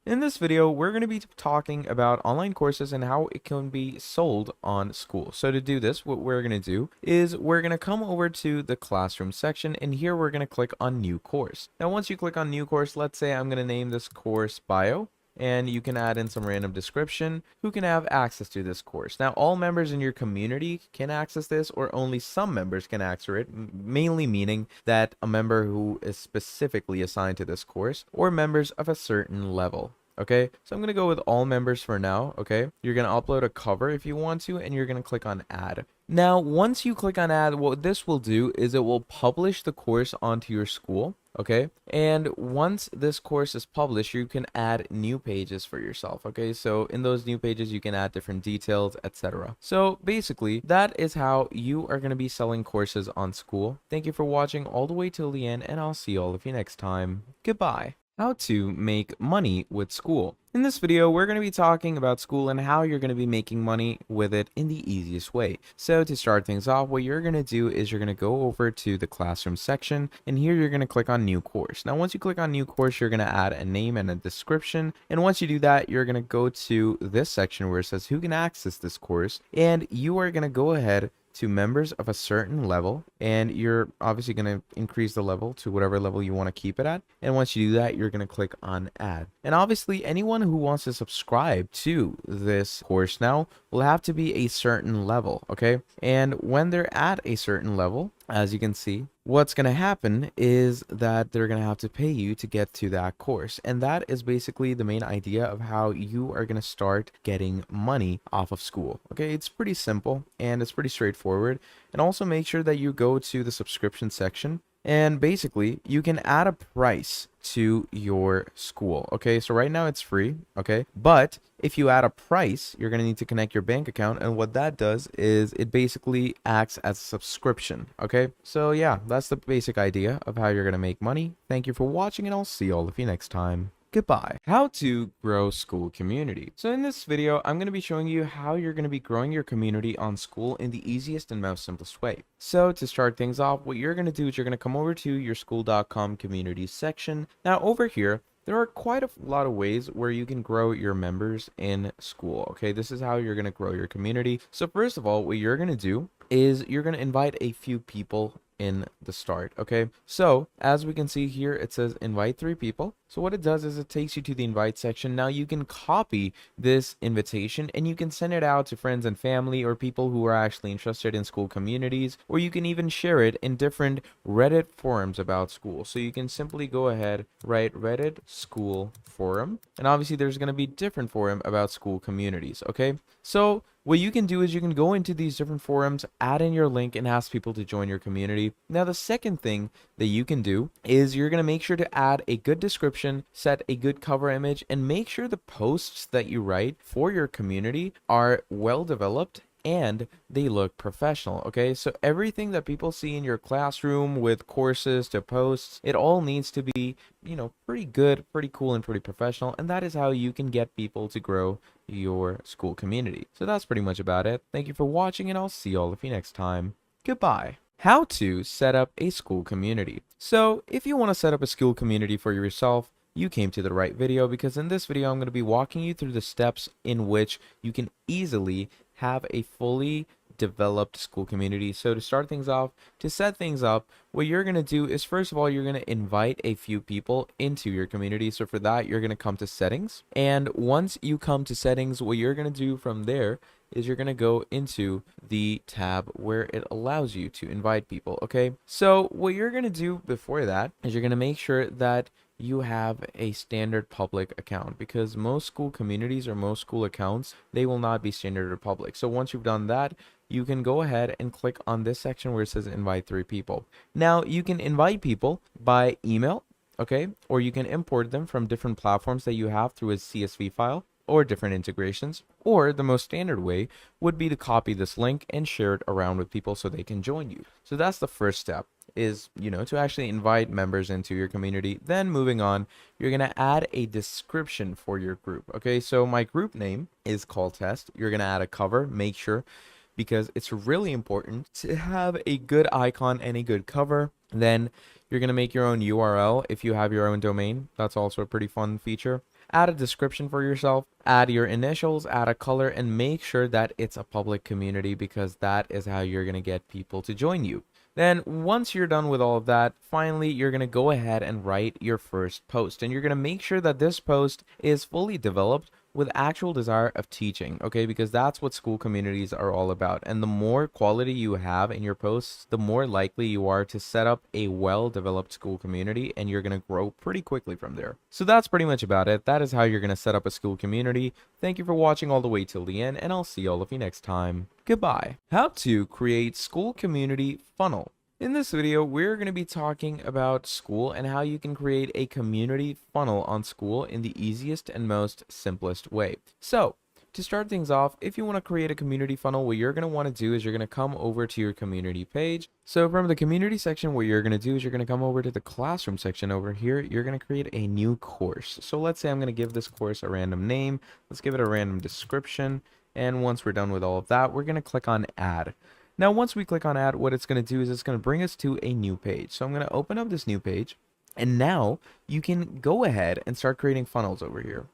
In this video, we're going to be talking about online courses and how it can be sold on Skool. So to do this, what we're going to do is we're going to come over to the classroom section, and here we're going to click on new course. Now, once you click on new course, let's say I'm going to name this course bio, and you can add in some random description who can have access to this course. Now, all members in your community can access this, or only some members can access it, mainly meaning that a member who is specifically assigned to this course or members of a certain level. Okay, so I'm going to go with all members for now. Okay, you're going to upload a cover if you want to, and you're going to click on add. Now, once you click on add, what this will do is it will publish the course onto your Skool. Okay, and once this course is published, you can add new pages for yourself. Okay, so in those new pages, you can add different details, etc. So basically, that is how you are going to be selling courses on Skool. Thank you for watching all the way till the end, and I'll see all of you next time. Goodbye. How to make money with Skool. In this video, we're going to be talking about Skool and how you're going to be making money with it in the easiest way. So to start things off, what you're going to do is you're going to go over to the classroom section, and here you're going to click on new course. Now, once you click on new course, you're going to add a name and a description. And once you do that, you're going to go to this section where it says who can access this course, and you are going to go ahead to members of a certain level, and you're obviously going to increase the level to whatever level you want to keep it at. And once you do that, you're going to click on add. And obviously anyone who wants to subscribe to this course now will have to be a certain level. Okay, and when they're at a certain level, as you can see, what's going to happen is that they're going to have to pay you to get to that course. And that is basically the main idea of how you are going to start getting money off of Skool. Okay, it's pretty simple and it's pretty straightforward. And also make sure that you go to the subscription section, and basically you can add a price to your Skool. Okay, so right now it's free. Okay, but if you add a price, you're going to need to connect your bank account, and what that does is it basically acts as a subscription. Okay, so yeah, that's the basic idea of how you're going to make money. Thank you for watching, and I'll see all of you next time. Goodbye. How to grow Skool community. So in this video, I'm going to be showing you how you're going to be growing your community on Skool in the easiest and most simplest way. So to start things off, what you're going to do is you're going to come over to your Skool.com community section. Now over here, there are quite a lot of ways where you can grow your members in Skool. Okay, this is how you're going to grow your community. So first of all, what you're going to do is you're going to invite a few people in the start. Okay, so as we can see here, it says invite 3 people. So what it does is it takes you to the invite section. Now you can copy this invitation and you can send it out to friends and family or people who are actually interested in Skool communities, or you can even share it in different Reddit forums about Skool. So you can simply go ahead, write Reddit Skool forum, and obviously there's going to be different forum about Skool communities. Okay, so what you can do is you can go into these different forums, add in your link, and ask people to join your community. Now, the second thing that you can do is you're going to make sure to add a good description, set a good cover image, and make sure the posts that you write for your community are well developed and they look professional. Okay, so everything that people see in your classroom, with courses to posts, it all needs to be, pretty good, pretty cool, and pretty professional. And that is how you can get people to grow your Skool community. So that's pretty much about it. Thank you for watching, and I'll see all of you next time. Goodbye. How to set up a Skool community. So if you want to set up a Skool community for yourself, you came to the right video, because in this video I'm going to be walking you through the steps in which you can easily have a fully developed Skool community. So to start things off, to set things up, what you're going to do is first of all, you're going to invite a few people into your community. So for that, you're going to come to settings, and once you come to settings, what you're going to do from there is you're going to go into the tab where it allows you to invite people. Okay, so what you're going to do before that is you're going to make sure that you have a standard public account, because most Skool communities or most Skool accounts, they will not be standard or public. So once you've done that, you can go ahead and click on this section where it says invite 3 people. Now you can invite people by email, okay, or you can import them from different platforms that you have through a CSV file or different integrations, or the most standard way would be to copy this link and share it around with people so they can join you. So that's the first step, is to actually invite members into your community. Then moving on, you're going to add a description for your group. Okay, so my group name is call test. You're going to add a cover, make sure, because it's really important to have a good icon and a good cover. Then you're going to make your own URL if you have your own domain. That's also a pretty fun feature. add a description for yourself, add your initials, add a color, and make sure that it's a public community because that is how you're going to get people to join you. Then once you're done with all of that, finally, you're going to go ahead and write your first post. And you're going to make sure that this post is fully developed with actual desire of teaching, okay? Because that's what Skool communities are all about. And the more quality you have in your posts, the more likely you are to set up a well-developed Skool community, and you're going to grow pretty quickly from there. So that's pretty much about it. That is how you're going to set up a Skool community. Thank you for watching all the way till the end, and I'll see all of you next time. Goodbye. How to create Skool community funnel. In this video, we're going to be talking about Skool and how you can create a community funnel on Skool in the easiest and most simplest way. So, to start things off, if you want to create a community funnel, what you're going to want to do is you're going to come over to your community page. So from the community section, what you're going to do is you're going to come over to the classroom section over here. You're going to create a new course. So let's say I'm going to give this course a random name. Let's give it a random description. And once we're done with all of that, we're going to click on add. Now, once we click on add, what it's going to do is it's going to bring us to a new page. So I'm going to open up this new page, and now you can go ahead and start creating funnels over here.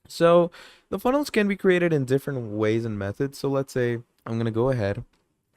So the funnels can be created in different ways and methods. So let's say I'm going to go ahead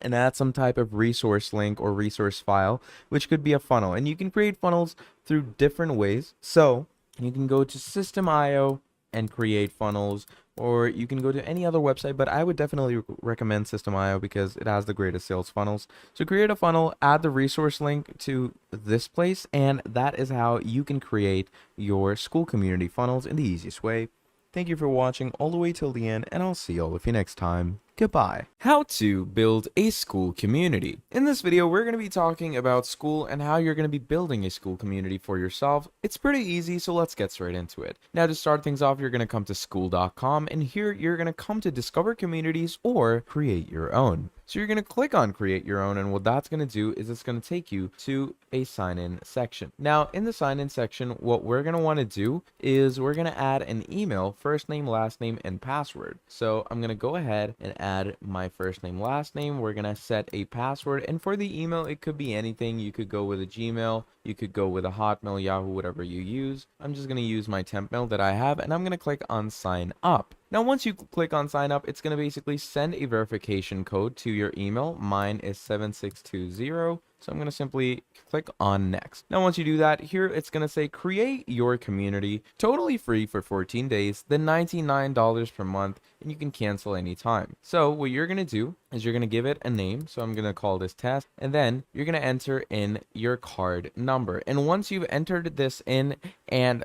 and add some type of resource link or resource file, which could be a funnel. And you can create funnels through different ways. So you can go to System.io and create funnels, or you can go to any other website, but I would definitely recommend System.io because it has the greatest sales funnels. So create a funnel, add the resource link to this place, and that is how you can create your Skool community funnels in the easiest way. Thank you for watching all the way till the end, and I'll see all of you next time. Goodbye. How to build a Skool community. In this video, we're going to be talking about Skool and how you're going to be building a Skool community for yourself. It's pretty easy, so let's get straight into it. Now, to start things off, you're going to come to skool.com, and here you're going to come to discover communities or create your own. So you're going to click on create your own, and what that's going to do is it's going to take you to a sign-in section. Now, in the sign-in section, what we're going to want to do is we're going to add an email, first name, last name, and password. So I'm going to go ahead and add my first name, last name. We're going to set a password, and for the email, it could be anything. You could go with a Gmail, you could go with a Hotmail, Yahoo, whatever you use. I'm just going to use my temp mail that I have, and I'm going to click on sign up. Now, once you click on sign up, it's going to basically send a verification code to your email. Mine is 7620. So I'm going to simply click on next. Now, once you do that, here it's going to say create your community, totally free for 14 days, then $99 per month, and you can cancel anytime. So what you're going to do is you're going to give it a name. So I'm going to call this test, and then you're going to enter in your card number. And once you've entered this in and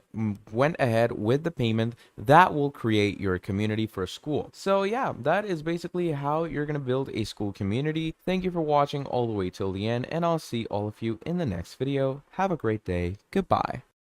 went ahead with the payment, that will create your community for Skool. So yeah, that is basically how you're going to build a Skool community. Thank you for watching all the way till the end, and I'll see all of you in the next video. Have a great day. Goodbye.